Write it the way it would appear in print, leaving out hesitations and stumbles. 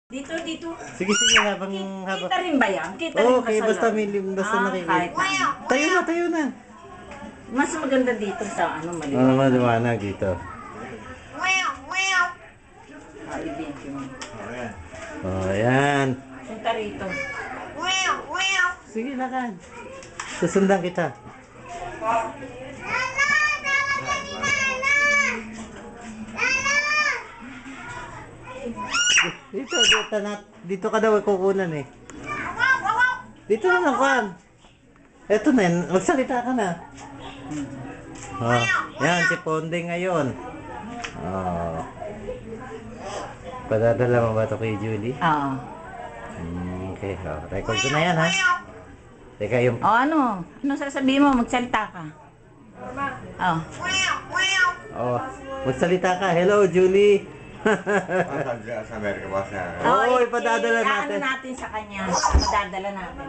Dito, dito. Sige, sige, habang... Kita rin ba yan? Kita rin Oo, ba okay, sa basta loob? may basta nakikita. Kahit na. Tayo na, tayo na. Mas maganda dito sa ano, Oo, maliwanag. maliwanag dito. I-video mo. Oh, ayan. Punta rito. Sige, lakad. Susundan kita. Dito ka daw kukunan eh. Dito na lang, Juan. Eto na, magsalita ka na. Oh, yan, si Ponde ngayon. Oh. Padadala mo ba ito kay Julie? Oo. Okay, oh, record ko na yan ha. Teka yung... O ano? Ano sasabihin mo? Magsalita ka. Oh. Oh, magsalita ka. Hello, Julie. Sa Amerika ba siya? Oo, ipadadala natin. Ano natin sa kanya. Padadala natin.